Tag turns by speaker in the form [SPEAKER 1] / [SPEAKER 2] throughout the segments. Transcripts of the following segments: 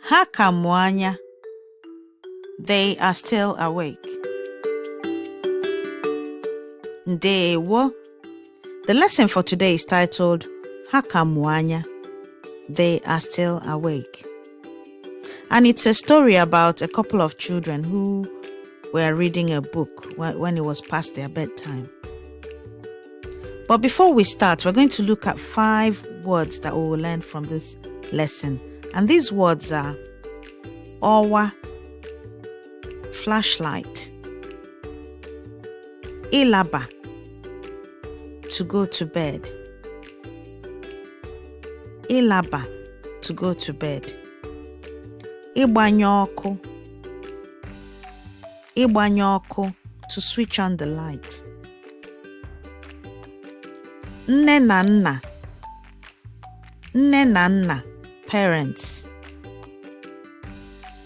[SPEAKER 1] Ha ka mụ anya. They are still awake. Ndewo. The lesson for today is titled Ha ka mụ anya. They are still awake. And it's a story about a couple of children who were reading a book when it was past their bedtime. But before we start, we're going to look at 5 words that we will learn from this lesson. And these words are Owa, flashlight, Ilaba, to go to bed, Ilaba, to go to bed, Ịgbanye ọkụ, Ịgbanye ọkụ, to switch on the light, Nne na nna, Nne na nna, parents,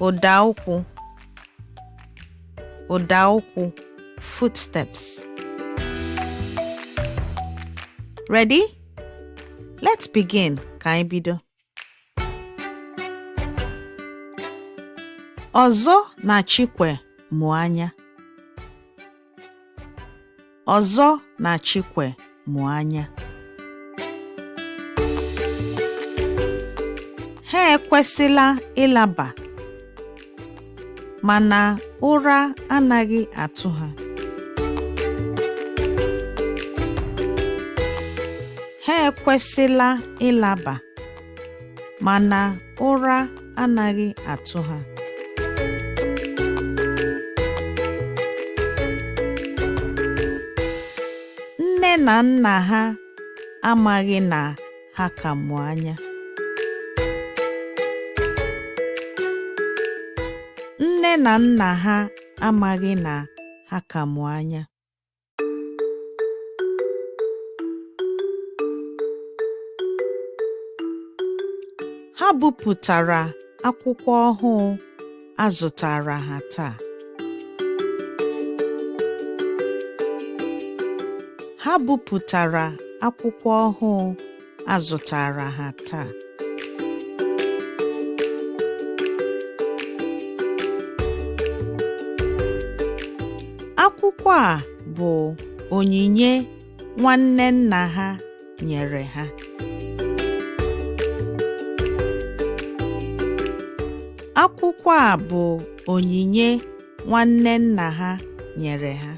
[SPEAKER 1] Ụda ụkwụ, Ụda ụkwụ, footsteps. Ready? Let's begin. Ka anyị bido. Ọzọ na Chikwe mụ anya. Ọzọ na Chikwe mụ anya. Ha ekwesịla ịlaba, mana ụra anaghị atụ ha. Ha ekwesịla ịlaba, mana ụra anaghị atụ ha. Nne na nna ha amaghị na ha ka mụ anya. Nne na nna ha amaghị na ha ka mụ anya. Ha bupụtara akwụkwọ ọhụụ azụtara ha taa. Ha bupụtara akwụkwọ ọhụụ azụtara ha taa. Akwụkwọ a bụ onyinye nwanne nna ha nyere ha. Akwụkwọ a bụ onyinye nwanne nna ha nyere ha.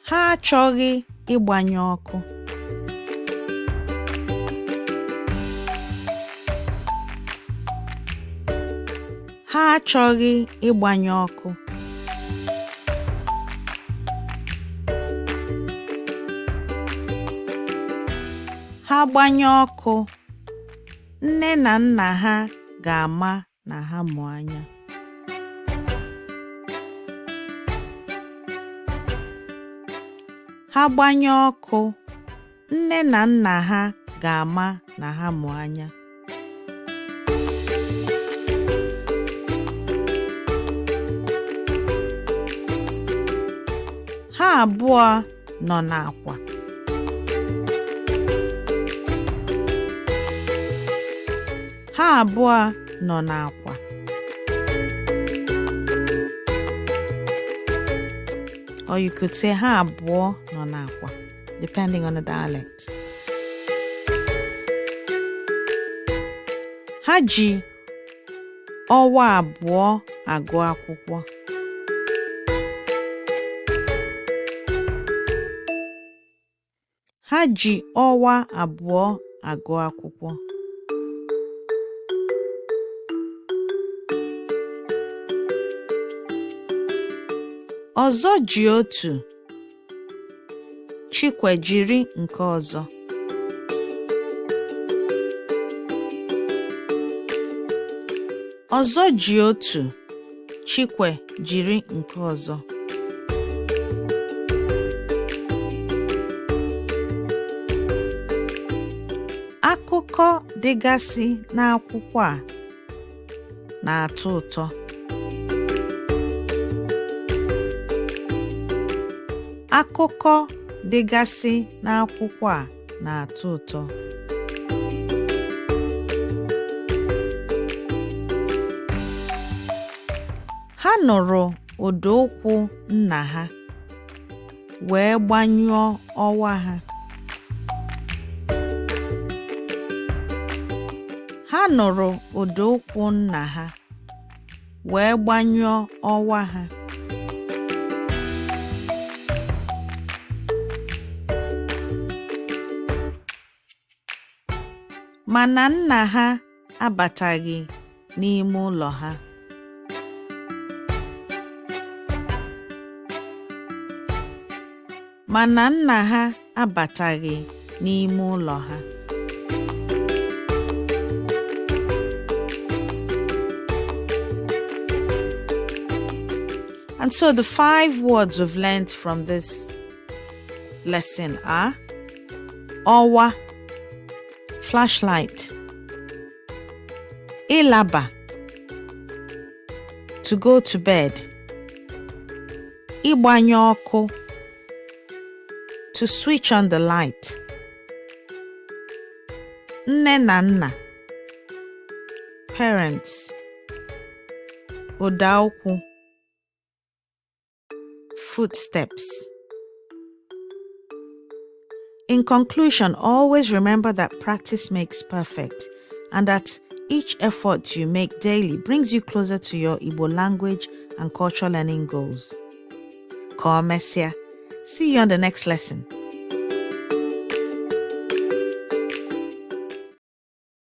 [SPEAKER 1] Ha achọghị ịgbanye ọkụ. Ha achọghị ịgbanye ọkụ. Ha gbanye ọkụ, nne na nna ha ga-ama na ha mụ anya. Ha gbanye ọkụ, nne na nna ha ga-ama na ha mụ anya. Ha abụọ nọ n'akwa. Ha abụọ nọ n'akwa. Or you could say ha abụọ nọ n'akwa, depending on the dialect. Ha ji ọwa abụọ agụ akwụkwọ. Ha ji ọwa abụọ agụ akwụkwọ. Ọzọ ji otu, Chikwe jiri nke ọzọ. Ọzọ ji otu, Chikwe jiri nke ọzọ. Akụkọ dịgasị n'akwụkwọ a na-atọ ụtọ. Akụkọ dịgasị n'akwụkwọ a na-atọ ụtọ. Ha nụrụ ụda okwu nna ha wee gbanyụọ ọwa ha. Ha nụrụ ụda okwu nna ha wee gbanyụọ ọwa ha. Mana nna ha abataghị n'ime ụlọ ha. Mana nna ha abataghị n'ime ụlọ ha. And so the 5 words we've learned from this lesson are ọwa, flashlight, ịlaba, to go to bed, ịgbanye ọkụ, to switch on the light, nne na nna, parents, ụda okwu, footsteps. In conclusion, always remember that practice makes perfect and that each effort you make daily brings you closer to your Igbo language and cultural learning goals. Ka o mesịa. See you on the next lesson.